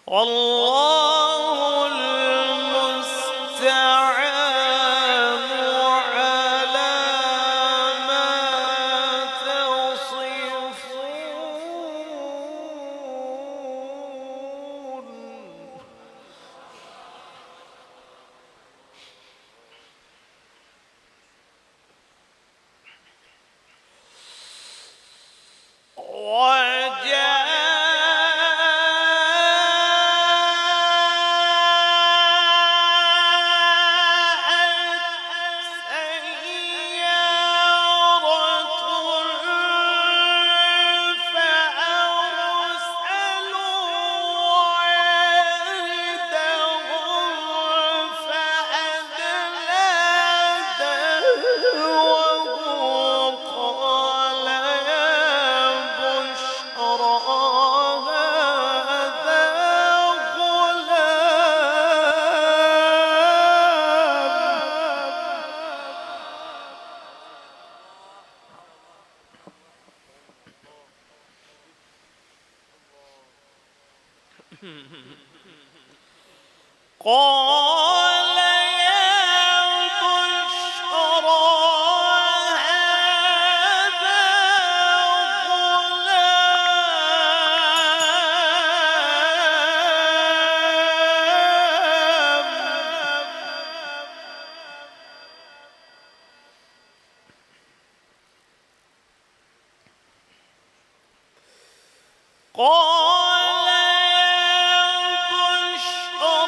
والله المستعان على ما تصفون. قال يا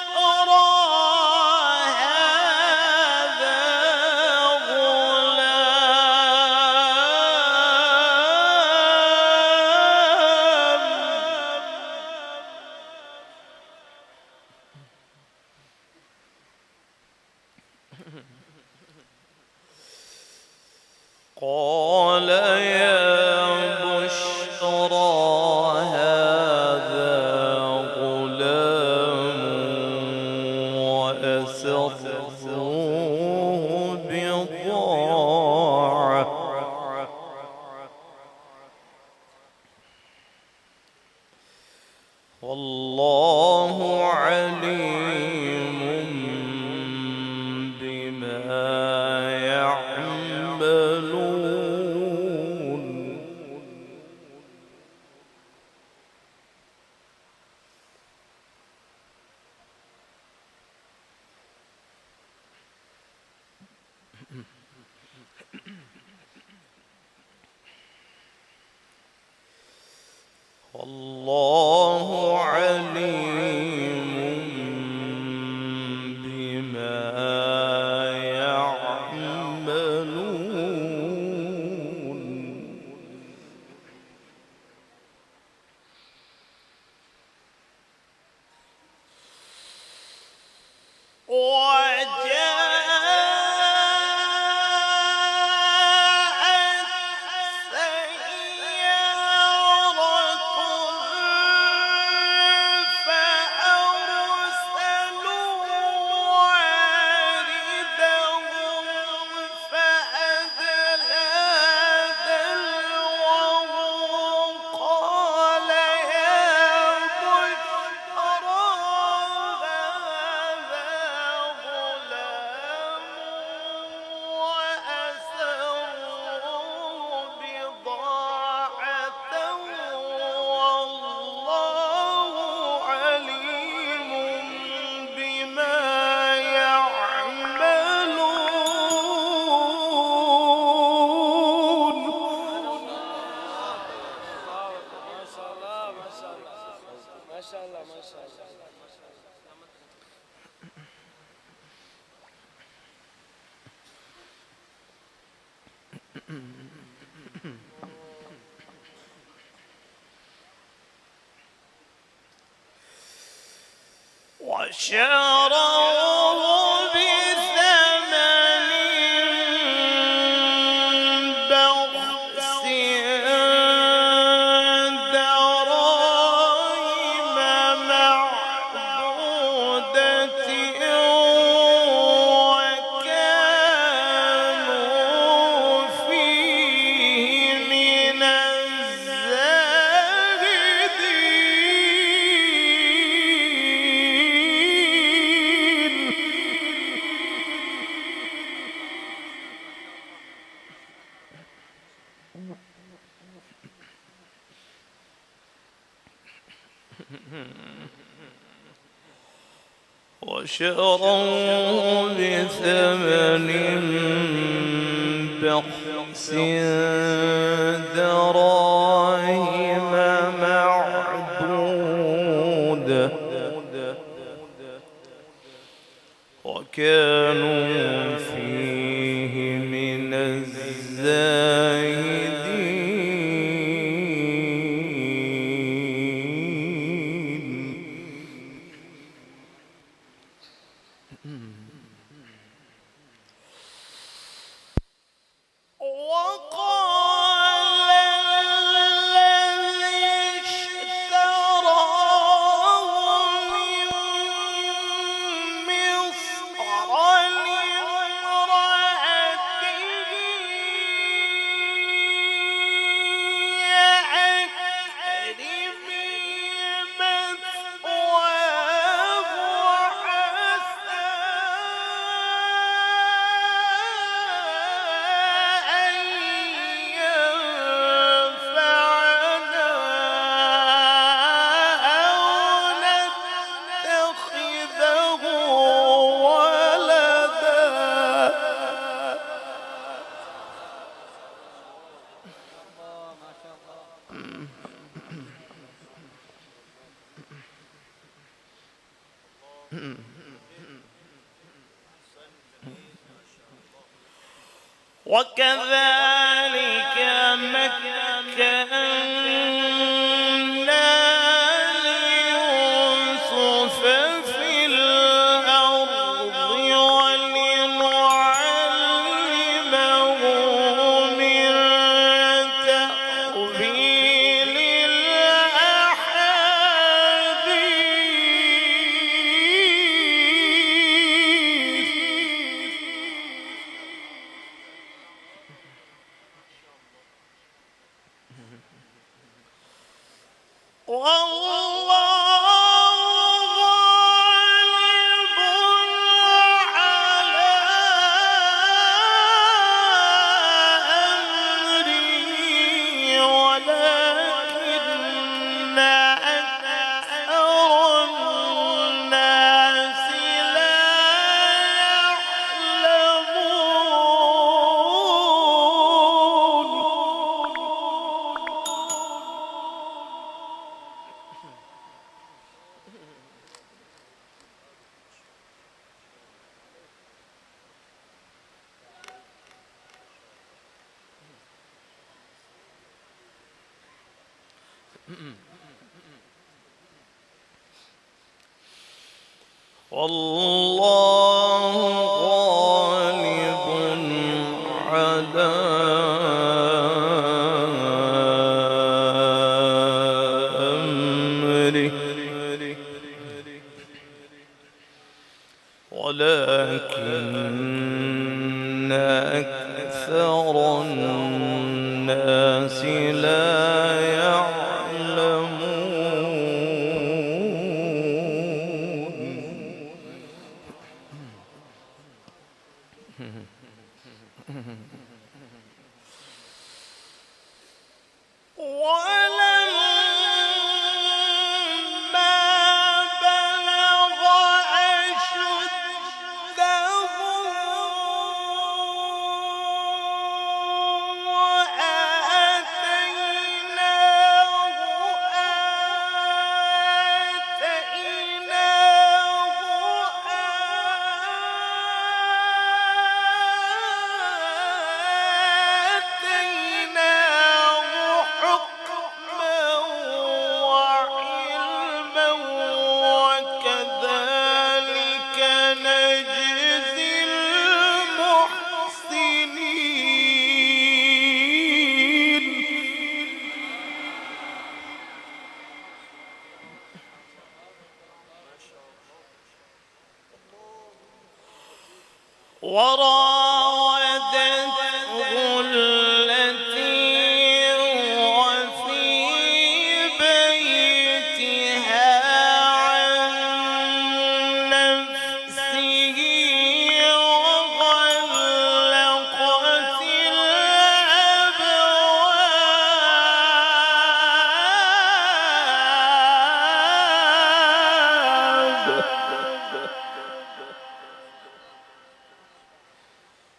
بشرى هذا قال يا بشرى هذا غلام وأسروه بضاعة والله عليم بما يعملون. والله عليم بما يعملون. وجاءت سيارة وشروه بثمن بخس دراهم معدودة وكانوا فيه من وشروه بثمن بخس دراهم معدودة وكانوا فيه من وقال الذي اشتراه من مصر لامرأته أكرمي مثواه عسى أن ينفعنا أو نتخذه ولدا وكذلك مكنا ليوسف في الأرض ولنعلمه من تأويل الأحاديث والله غالب على أمره ولكن أكثر الناس لا والله غالب على أمره ولكن أكثر الناس لا ولما بلغ أشده آتيناه حكما وراودته التي هو في بيتها عن نفسه وغلقت الأبواب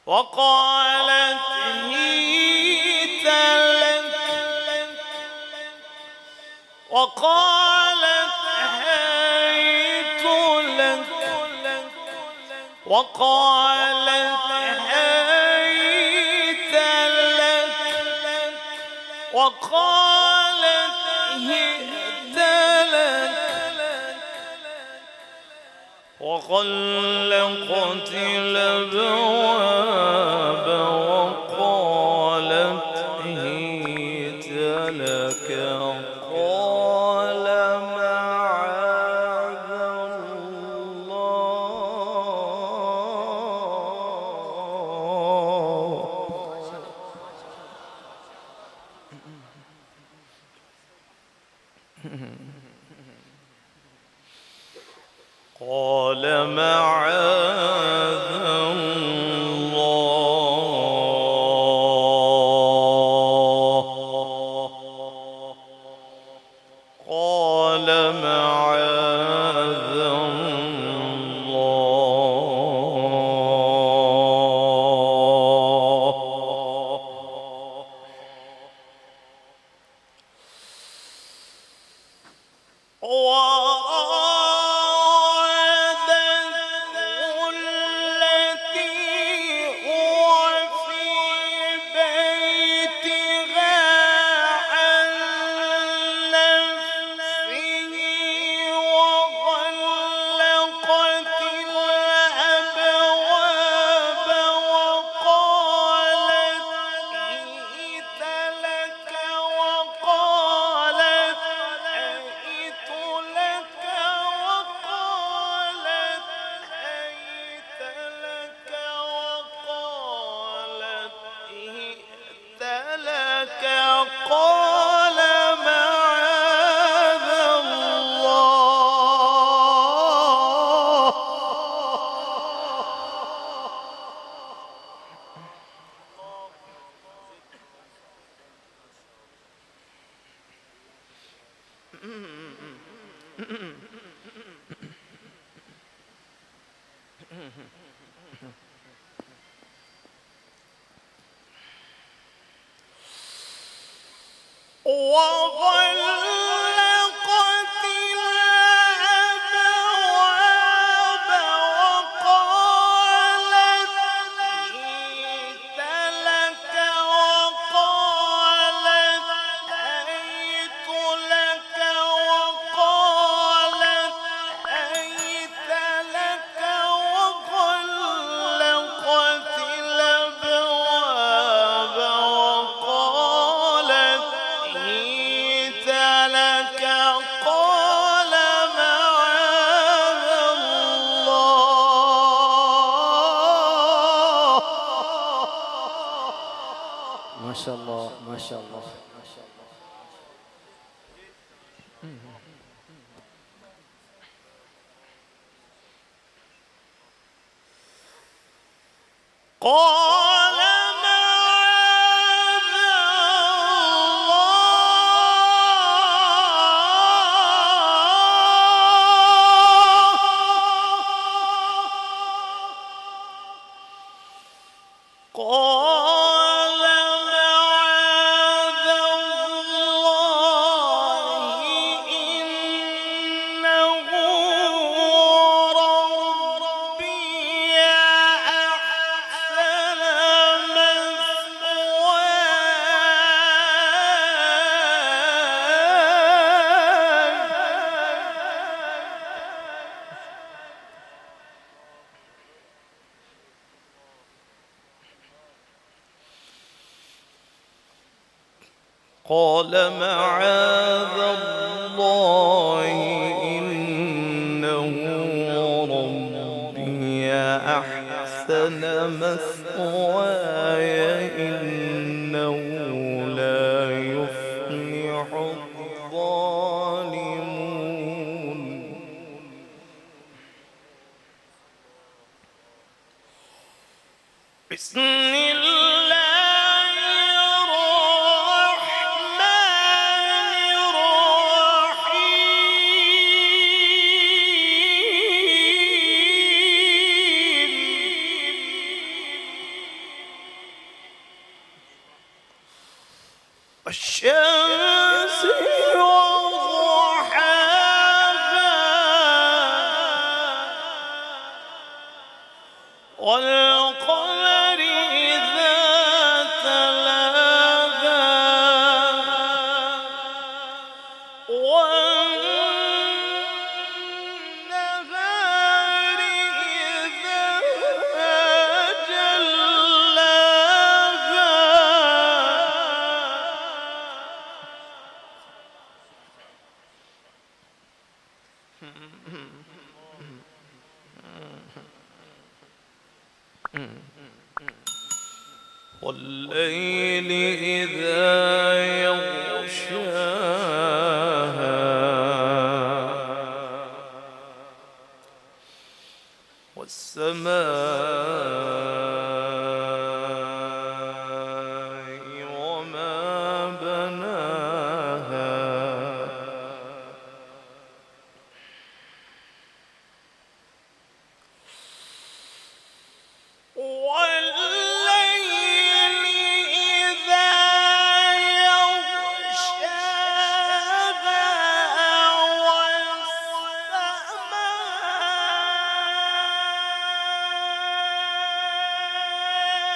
وقالت هيت لك وقالت هيت لك وقالت هيت لك وقالت هيت لك وغلقت الأبواب وقالت هيت لك قال معاذ الله قال معاذ الله قال معاذ وغلقت الأبواب وقالت هيت لك وقالت هيت لك وقالت هيت لك وغلقت الأبواب وقالت هيت لك قال معاذ الله ما شاء الله ما شاء الله قال معاذ الله قال معاذ الله إنه ربي أحسن قال معاذ الله إنه ربي أحسن مثواي إنه لا يفلح الظالمون بسم الله الشمس وضحاها والقمر إذا تلاها والنهار إذا جلاها والليل إذا يغشاها والسماء وما بناها والليل إذا يغشاها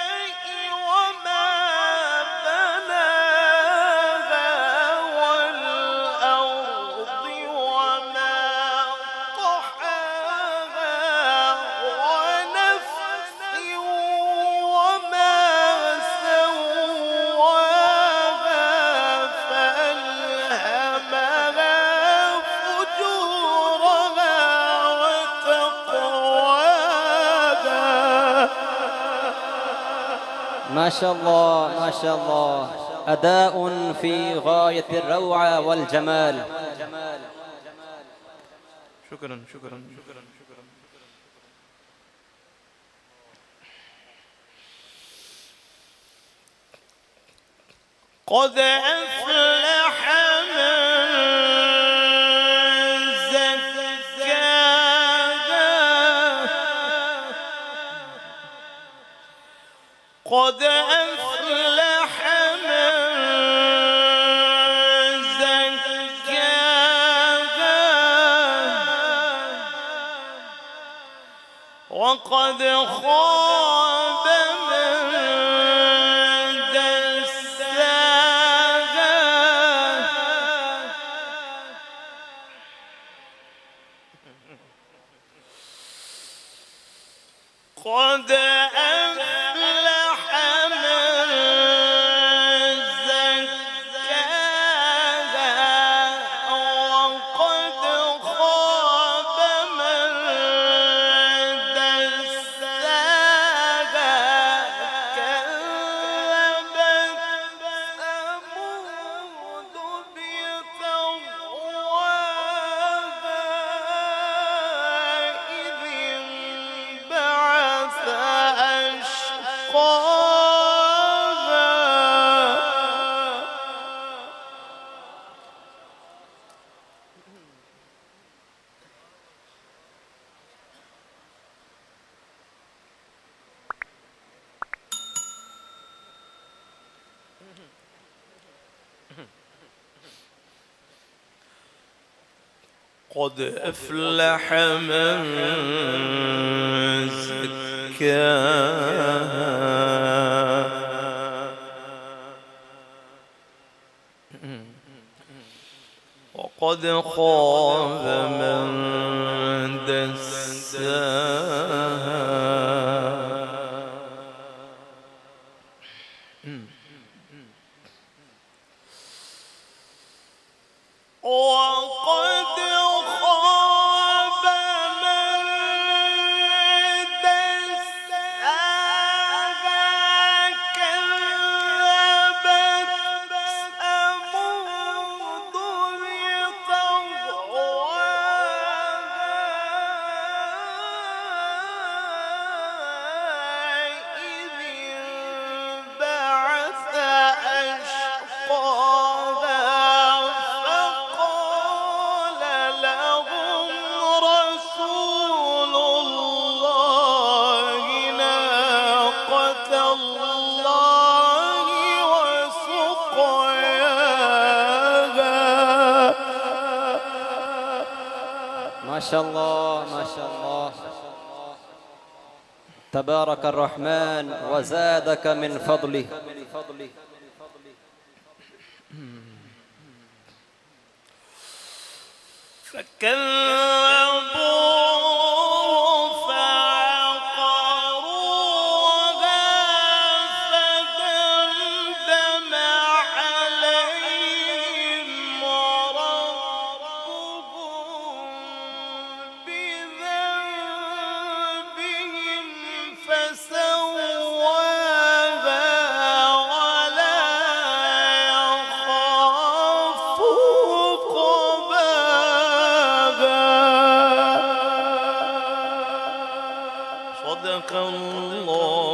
والسماء وما بناها والأرض وما طحاها ونفس وما سواها فألهمها فجورها وتقواها ما شاء الله ما شاء الله، أداء في غاية الروعة والجمال. شكرا شكرا شكرا شكرا. قد أفلح من زكاها قد أفلح من زكاها وقد خاب من دساها قد أفلح من زكاها وقد خاب من دساها كذبت ثمود بطغواها إذ انبعث قد أفلح من زكاها وقد خاب من دساها وقد خاب من دساها شاء الله ما شاء الله. تبارك الرحمن وزادك من فضله. فكذبوه فعقروها فدمدم عليهم ربهم بذنبهم فسواها ولا يخاف عقباها. صدق الله